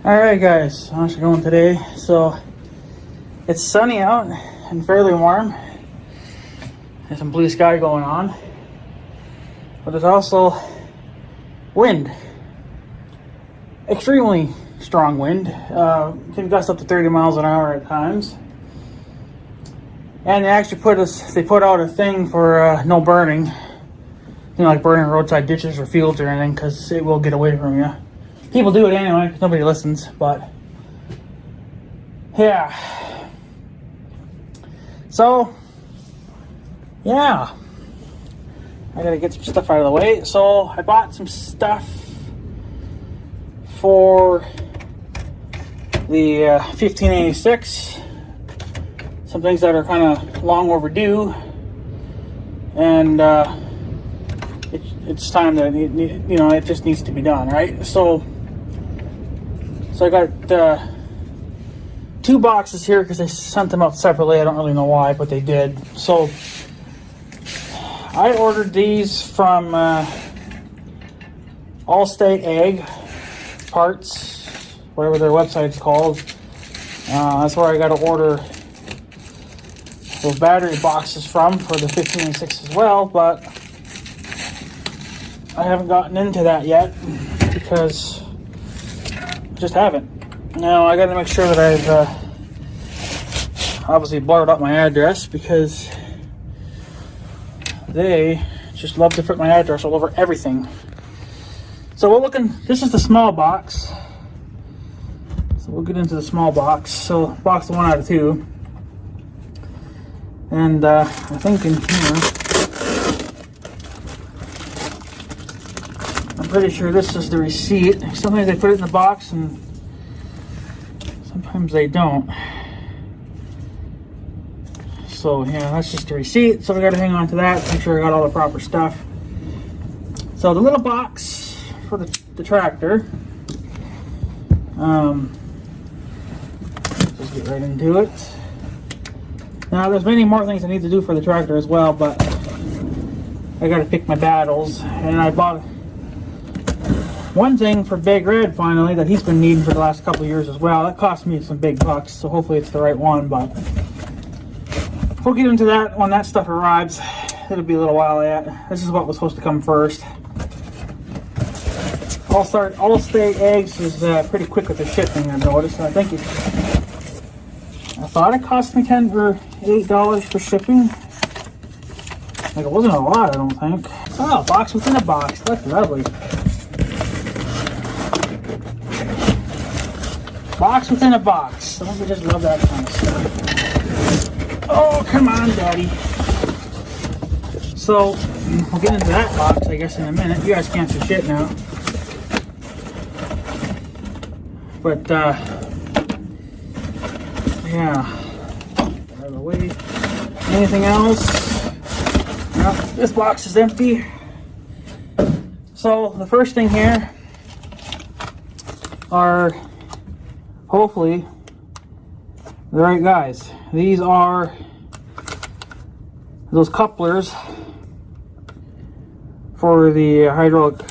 Alright guys, how's it going today? So it's sunny out and fairly warm. There's some blue sky going on, but there's also wind. Extremely strong wind. Can gust up to 30 miles an hour at times. And they actually put out a thing for no burning. You know, like burning roadside ditches or fields or anything, because it will get away from you. People do it anyway, because nobody listens, but yeah. So, yeah. I gotta get some stuff out of the way. So, I bought some stuff for the 1586. Some things that are kind of long overdue. And, it's time that, it just needs to be done, right? So I got 2 boxes here because they sent them out separately. I don't really know why, but they did. So I ordered these from Allstate Ag Parts, whatever their website's called. That's where I got to order those battery boxes from for the 1586 as well, but I haven't gotten into that yet because just haven't. Now I gotta make sure that I've obviously blurred up my address, because they just love to put my address all over everything. So we're looking, this is the small box. So we'll get into the small box. So box 1 out of 2. And I think in here, I'm pretty sure this is the receipt. Sometimes they put it in the box and sometimes they don't. So yeah, that's just the receipt. So we got to hang on to that, make sure I got all the proper stuff. So the little box for the tractor. Just get right into it. Now there's many more things I need to do for the tractor as well, but I got to pick my battles. And I bought one thing for Big Red finally that he's been needing for the last couple of years as well. That cost me some big bucks, so hopefully it's the right one, but we'll get into that when that stuff arrives. It'll be a little while yet. This is what was supposed to come first. Allstate Eggs is pretty quick with the shipping, I've noticed. I think I thought it cost me $10 or $8 for shipping. Like, it wasn't a lot, I don't think. Oh, box within a box. That's lovely. Box within a box. Don't we just love that kind of stuff? Oh, come on, Daddy. So, we'll get into that box, I guess, in a minute. You guys can't see shit now. But, yeah. Out of the way. Anything else? No, this box is empty. So, the first thing here are hopefully the right guys. These are those couplers for the hydraulic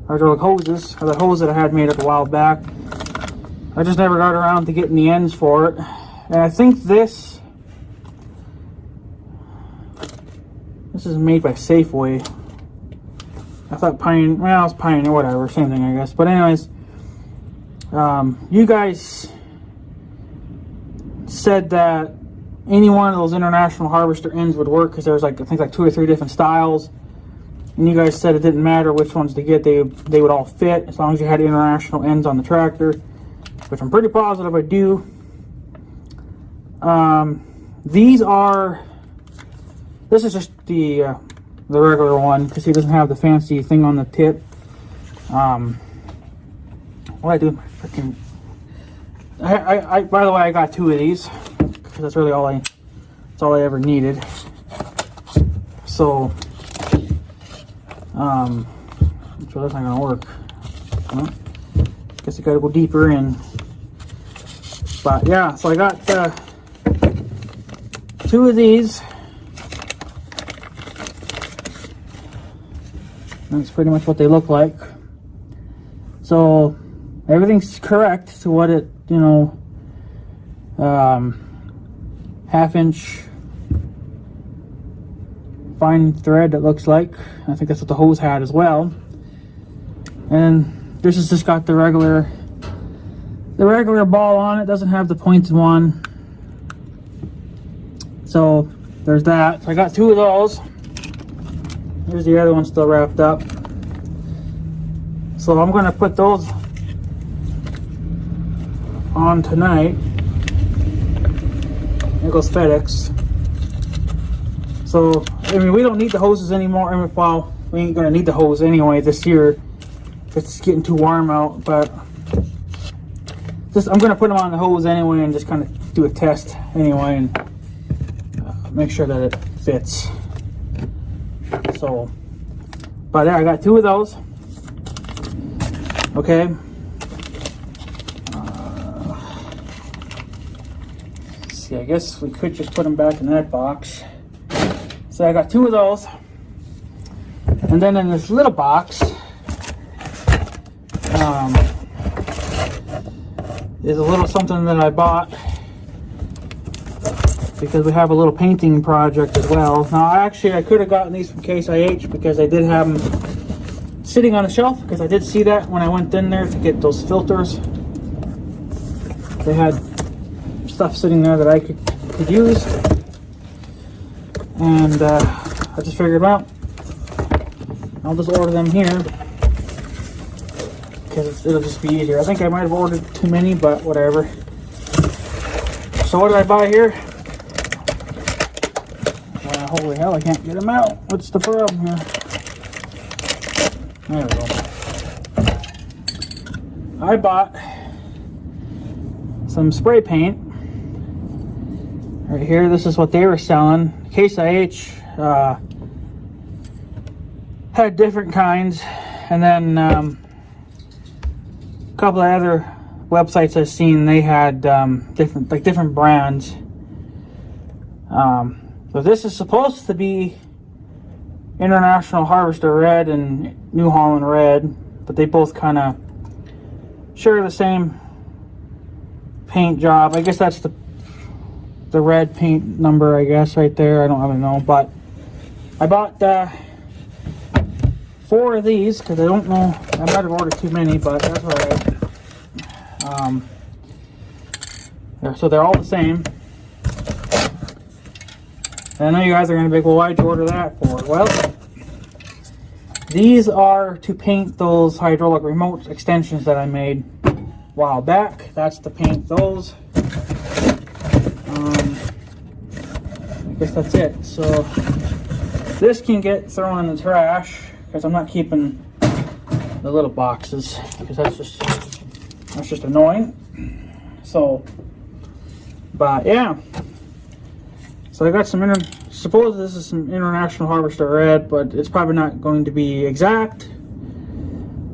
hoses, or the hose that I had made up a while back. I just never got around to getting the ends for it. And I think this is made by Safeway. I thought Pioneer, it's Pioneer, whatever, same thing I guess. But anyways, you guys said that any one of those international harvester ends would work, because there's I think 2 or 3 different styles, and you guys said it didn't matter which ones to get, they would all fit as long as you had international ends on the tractor, which I'm pretty positive I do. This is just the regular one, because he doesn't have the fancy thing on the tip. What I do with my freaking... by the way, I got 2 of these, because that's really all I ever needed. So, I'm sure that's not gonna work. Well, guess I gotta go deeper in. But yeah, so I got 2 of these. That's pretty much what they look like. So everything's correct to what it, you know, 1/2 inch fine thread, it looks like. I think that's what the hose had as well. And this has just got the regular ball on it, doesn't have the pointed one. So there's that. So I got 2 of those. Here's the other one still wrapped up. So I'm going to put those on tonight. There goes FedEx. So, I mean, we don't need the hoses anymore. I mean, well, we ain't going to need the hose anyway this year. It's getting too warm out, but I'm going to put them on the hose anyway and just kind of do a test anyway and make sure that it fits. So, but there, I got 2 of those. Okay. Let's see, I guess we could just put them back in that box. So I got 2 of those. And then in this little box, is a little something that I bought because we have a little painting project as well. Now, I could have gotten these from Case IH because I did have them sitting on the shelf, because I did see that when I went in there to get those filters. They had stuff sitting there that I could use, and I just figured, well, I'll just order them here because it'll just be easier. I think I might have ordered too many, but whatever. So what did I buy here? Holy hell, I can't get them out. What's the problem here? There we go. I bought some spray paint. Right here, this is what they were selling. Case IH had different kinds, and then a couple of other websites I've seen, they had different brands. So this is supposed to be International Harvester Red and New Holland Red, but they both kind of share the same paint job. I guess that's the red paint number, I guess, right there. I don't really know, but I bought 4 of these because I don't know. I might have ordered too many, but that's all right. So they're all the same. And I know you guys are going to be like, well, why'd you order that for? Well, these are to paint those hydraulic remote extensions that I made a while back. That's to paint those. I guess that's it. So this can get thrown in the trash because I'm not keeping the little boxes because that's just annoying. So, but yeah. So I got some suppose this is some International Harvester Red, but it's probably not going to be exact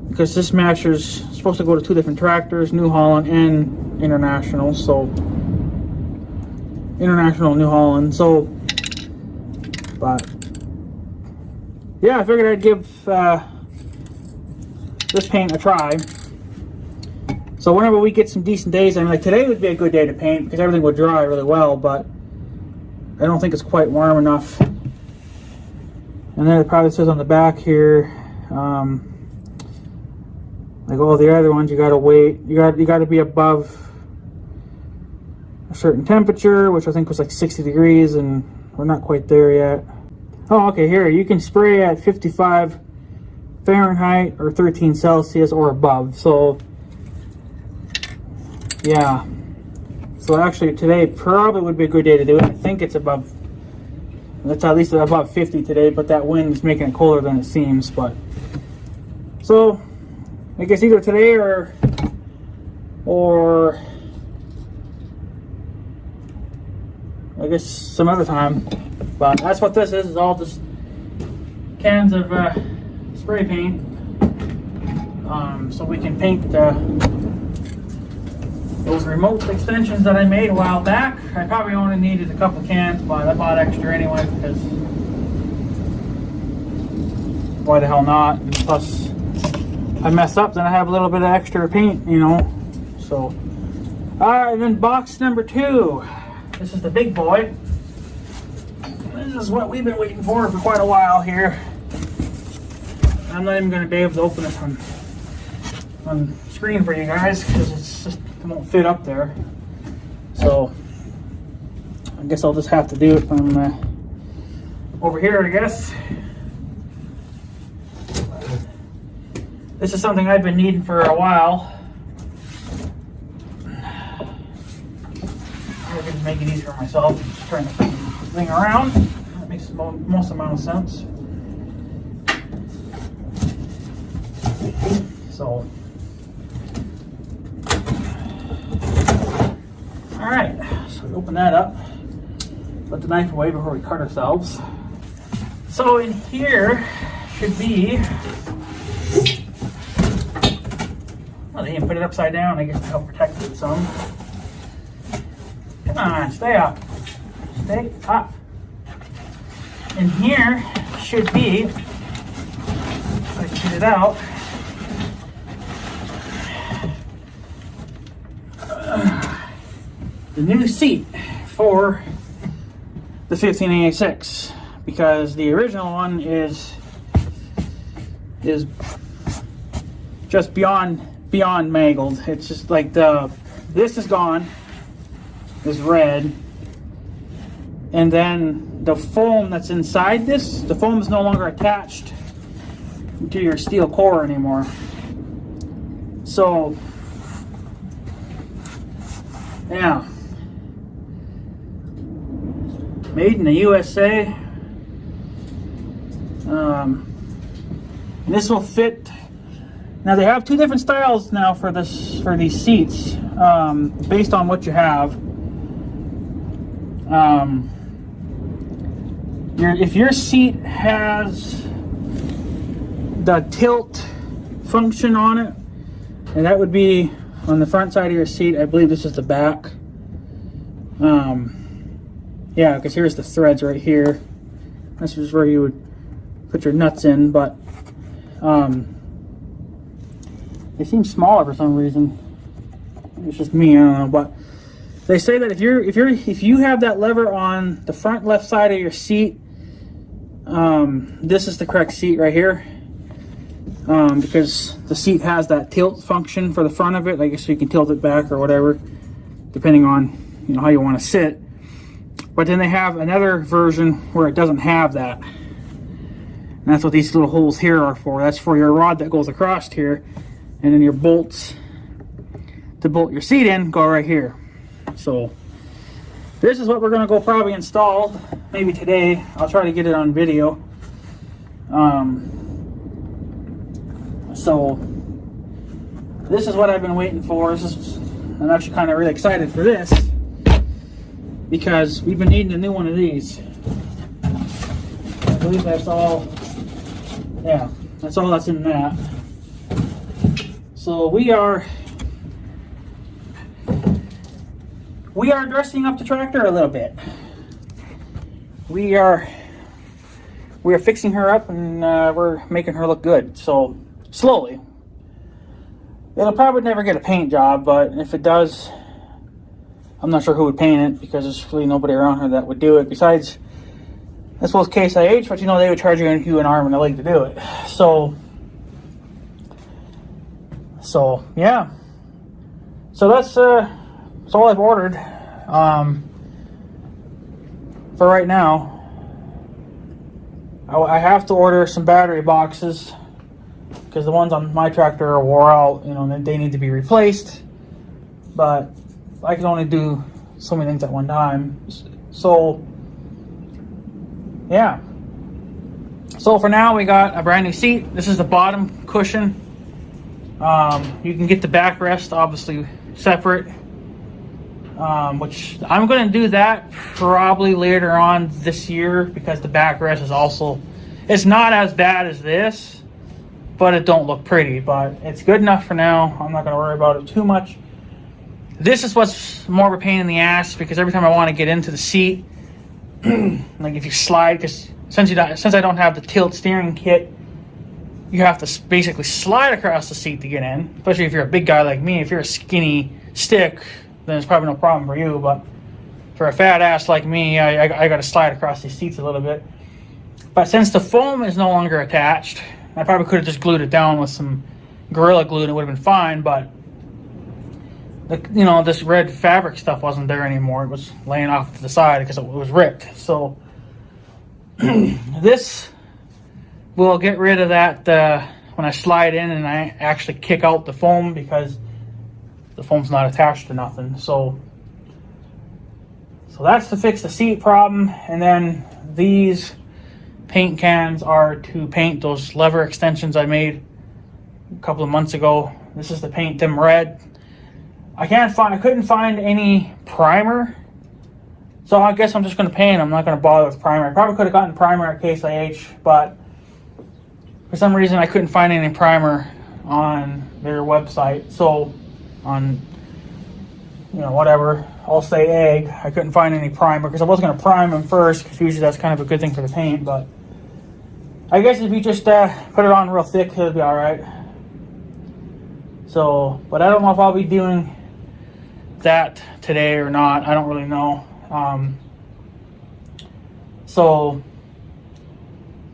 because this masher's supposed to go to 2 different tractors, New Holland and International. So International, New Holland. So, but yeah, I figured I'd give this paint a try. So whenever we get some decent days, I mean, like today would be a good day to paint because everything would dry really well, but I don't think it's quite warm enough. And then it probably says on the back here, like all the other ones, you gotta wait. You gotta be above a certain temperature, which I think was like 60 degrees, and we're not quite there yet. Oh, okay, here you can spray at 55 Fahrenheit or 13 Celsius or above. So yeah. So actually today probably would be a good day to do it. I think it's above, it's at least above 50 today, but that wind is making it colder than it seems. But so I guess either today or I guess some other time. But that's what this is all just cans of spray paint. So we can paint those remote extensions that I made a while back. I probably only needed a couple cans, but I bought extra anyway because why the hell not? And plus, I mess up, then I have a little bit of extra paint, you know. So, alright, and then box number 2. This is the big boy. This is what we've been waiting for quite a while here. I'm not even going to be able to open this on screen for you guys because it won't fit up there. So, I guess I'll just have to do it from over here, I guess. This is something I've been needing for a while. I can just make it easier for myself. Just turn the thing around. That makes the most amount of sense. So, alright, so we open that up. Put the knife away before we cut ourselves. So in here should be, well, they didn't put it upside down, I guess to help protect it some. Come on, stay up. Stay up. In here should be, if I can get it out, the new seat for the 1586, because the original one is just beyond mangled. It's just like this is gone, this red, and then the foam that's inside this, the foam is no longer attached to your steel core anymore. So yeah, made in the USA. And this will fit. Now they have 2 different styles now for these seats, based on what you have. If your seat has the tilt function on it, and that would be on the front side of your seat. I believe this is the back. Yeah, because here's the threads right here. This is where you would put your nuts in, but they seem smaller for some reason. It's just me, I don't know. But they say that if you have that lever on the front left side of your seat, this is the correct seat right here. Because the seat has that tilt function for the front of it, I guess, so you can tilt it back or whatever, depending on how you want to sit. But then they have another version where it doesn't have that, and that's what these little holes here are for. That's for your rod that goes across here, and then your bolts to bolt your seat in go right here. So this is what we're going to go probably install maybe today. I'll try to get it on video. So this is what I've been waiting for. I'm actually kind of really excited for this because we've been needing a new one of these. I believe that's all. Yeah, that's all that's in that. So we are dressing up the tractor a little bit. We are fixing her up, and we're making her look good. So slowly. It'll probably never get a paint job, but if it does, I'm not sure who would paint it because there's really nobody around here that would do it besides, I suppose, Case IH, but they would charge you an arm and a leg to do it. So yeah. So that's all I've ordered for right now. I have to order some battery boxes because the ones on my tractor are wore out, and they need to be replaced. But I can only do so many things at one time. So yeah. So for now, we got a brand new seat. This is the bottom cushion. You can get the backrest obviously separate, which I'm going to do that probably later on this year because the backrest is also, it's not as bad as this, but it don't look pretty, but it's good enough for now. I'm not going to worry about it too much. This is what's more of a pain in the ass because every time I want to get into the seat, like if you slide, because since I don't have the tilt steering kit, you have to basically slide across the seat to get in, especially if you're a big guy like me. If you're a skinny stick, then it's probably no problem for you, but for a fat ass like me, I got to slide across these seats a little bit. But since the foam is no longer attached, I probably could have just glued it down with some Gorilla Glue and it would have been fine, but this red fabric stuff wasn't there anymore. It was laying off to the side because it was ripped. So this will get rid of that when I slide in and I actually kick out the foam, because the foam's not attached to nothing. So that's to fix the seat problem. And then these paint cans are to paint those lever extensions I made a couple of months ago. This is to paint them red. I couldn't find any primer, so I guess I'm just going to paint. I'm not going to bother with primer. I probably could have gotten primer at Case IH, but for some reason I couldn't find any primer on their website. So on, whatever, I'll say egg, I couldn't find any primer because I was going to prime them first, because usually that's kind of a good thing for the paint. But I guess if you just put it on real thick, it'll be all right. So, but I don't know if I'll be doing that today or not. I don't really know.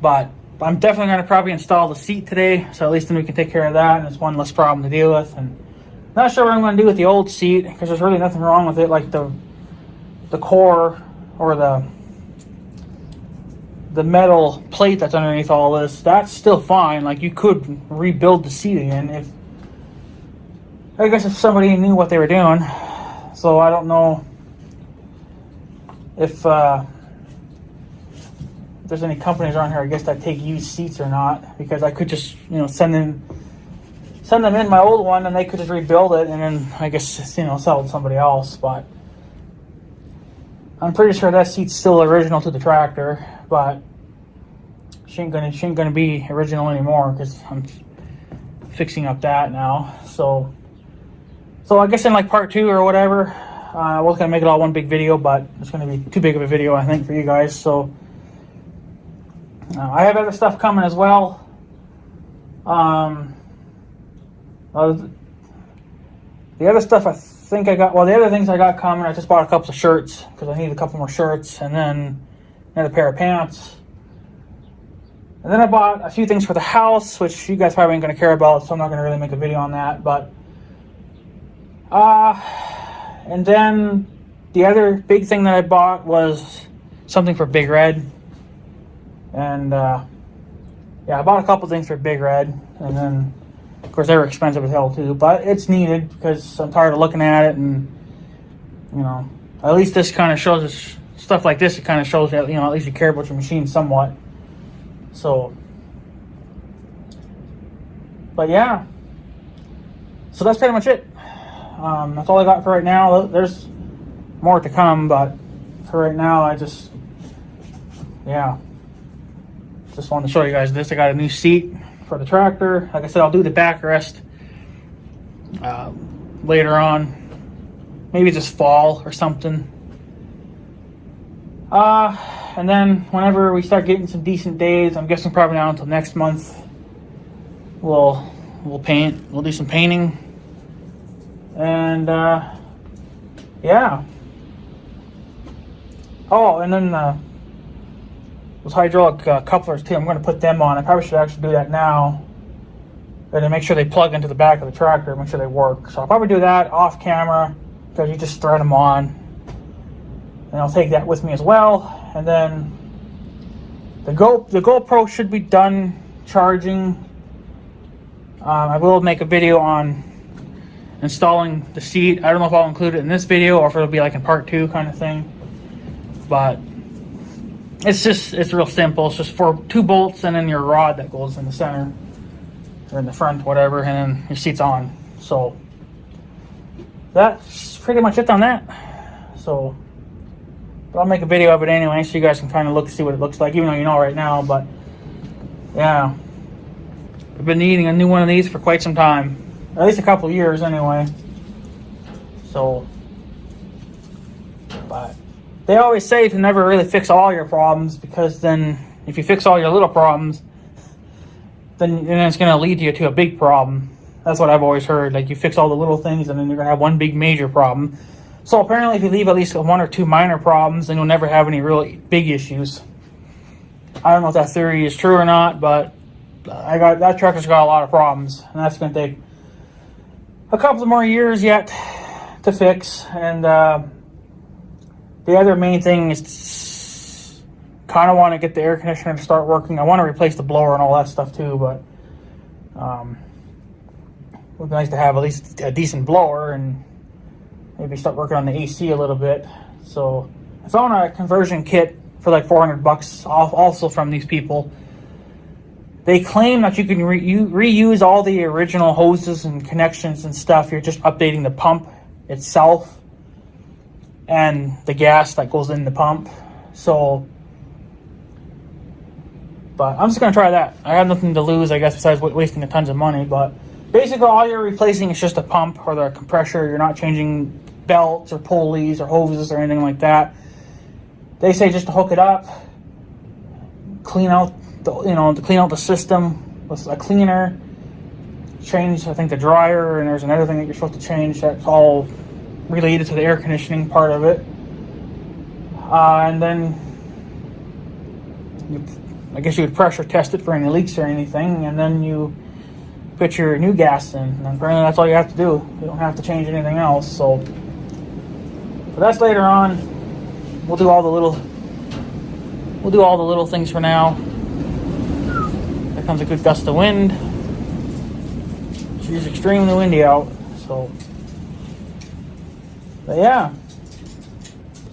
But I'm definitely going to probably install the seat today, so at least then we can take care of that, and it's one less problem to deal with. And not sure what I'm going to do with the old seat, because there's really nothing wrong with it, like the core or the metal plate that's underneath all this. That's still fine. Like, you could rebuild the seat again if somebody knew what they were doing. So I don't know if there's any companies around here, I guess, that take used seats or not, because I could just, send them in my old one and they could just rebuild it and then I guess, sell it to somebody else. But I'm pretty sure that seat's still original to the tractor, but she ain't gonna be original anymore because I'm fixing up that now. So I guess in like part 2 or whatever, I was going to make it all one big video, but it's going to be too big of a video, I think, for you guys. So I have other stuff coming as well. The other stuff I think I got, the other things I got coming, I just bought a couple of shirts because I need a couple more shirts, and then another pair of pants. And then I bought a few things for the house, which you guys probably ain't going to care about, so I'm not going to really make a video on that. But and then the other big thing that I bought was something for Big Red. And I bought a couple things for Big Red, and then of course they were expensive as hell too, but it's needed because I'm tired of looking at it. And at least this kind of shows us stuff like this. It kind of shows that at least you care about your machine somewhat. So, but yeah, so that's pretty much it. That's all I got for right now. There's more to come, but for right now, I just wanted to show you guys this. I got a new seat for the tractor. Like I said, I'll do the backrest later on, maybe this fall or something. And then whenever we start getting some decent days, I'm guessing probably not until next month, we'll paint. We'll do some painting. And oh, and then those hydraulic couplers too, I'm going to put them on. I probably should actually do that now, and then make sure they plug into the back of the tractor, make sure they work. So I'll probably do that off camera, because you just thread them on, and I'll take that with me as well. And then the GoPro should be done charging. I will make a video on installing the seat. I don't know if I'll include it in this video or if it'll be like in part 2 kind of thing, but it's real simple. It's just 2 bolts and then your rod that goes in the center or in the front, whatever, and then your seat's on. So that's pretty much it on that. So but I'll make a video of it anyway, so you guys can kind of see what it looks like, even though you know right now. But yeah, I've been needing a new one of these for quite some time. At least a couple of years anyway. So, but they always say to never really fix all your problems, because then if you fix all your little problems, then it's going to lead you to a big problem. That's what I've always heard. Like, you fix all the little things, and then you're going to have one big major problem. So apparently, if you leave at least one or two minor problems, then you'll never have any really big issues. I don't know if that theory is true or not, but that tractor's got a lot of problems, and that's going to take a couple more years yet to fix. And the other main thing is kind of want to get the air conditioner to start working. I want to replace the blower and all that stuff too, but it would be nice to have at least a decent blower and maybe start working on the AC a little bit. So I found a conversion kit for like $400 also from these people. They claim that you can reuse all the original hoses and connections and stuff. You're just updating the pump itself and the gas that goes in the pump. So, but I'm just going to try that. I have nothing to lose, I guess, besides wasting a tons of money. But basically, all you're replacing is just a pump or the compressor. You're not changing belts or pulleys or hoses or anything like that. They say just to hook it up, clean out the system with a cleaner, change, I think, the dryer, and there's another thing that you're supposed to change that's all related to the air conditioning part of it. And then I guess you would pressure test it for any leaks or anything, and then you put your new gas in. And apparently that's all you have to do. You don't have to change anything else. So, but that's later on. We'll do all the little things for now. There comes a good gust of wind. She's extremely windy out. So, but yeah.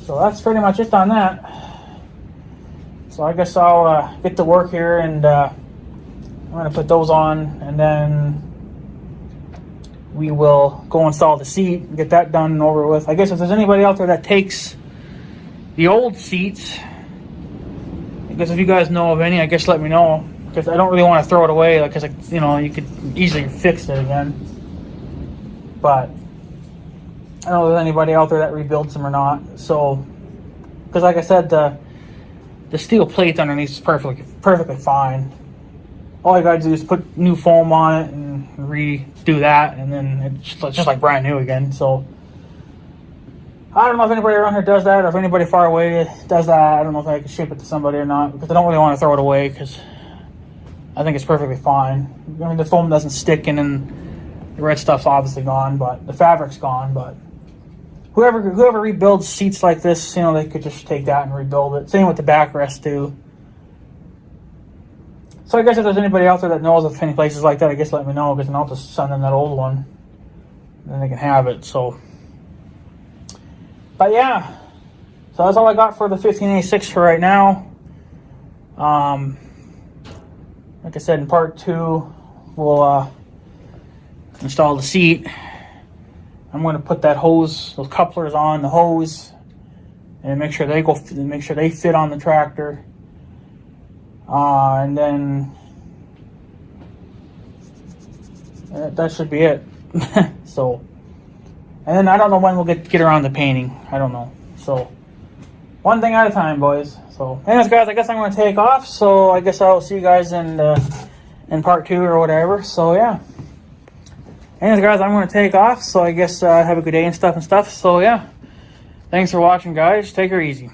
So that's pretty much it on that. So I guess I'll get to work here, and I'm going to put those on, and then we will go install the seat and get that done and over with. I guess if there's anybody out there that takes the old seats, I guess if you guys know of any, I guess let me know, because I don't really want to throw it away, because you could easily fix it again. But I don't know if there's anybody out there that rebuilds them or not. So, because like I said, the steel plate underneath is perfectly fine. All you gotta do is put new foam on it and redo that, and then it's just like brand new again. So I don't know if anybody around here does that, or if anybody far away does that. I don't know if I can ship it to somebody or not, because I don't really want to throw it away, because I think it's perfectly fine. I mean, the foam doesn't stick, and then the red stuff's obviously gone, but the fabric's gone. But whoever rebuilds seats like this, they could just take that and rebuild it. Same with the backrest too. So I guess if there's anybody out there that knows of any places like that, I guess let me know, because then I'll just send them that old one, and then they can have it. So. But yeah, so that's all I got for the 1586 for right now. Like I said, in part 2, we'll install the seat. I'm going to put that hose, those couplers on the hose, and make sure they fit on the tractor. And then that should be it. So. And then I don't know when we'll get around to painting. I don't know. So, one thing at a time, boys. So, anyways, guys, I guess I'm going to take off. So, I guess I'll see you guys in part 2 or whatever. So, yeah. Anyways, guys, I'm going to take off. So, I guess have a good day and stuff. So, yeah. Thanks for watching, guys. Take her easy.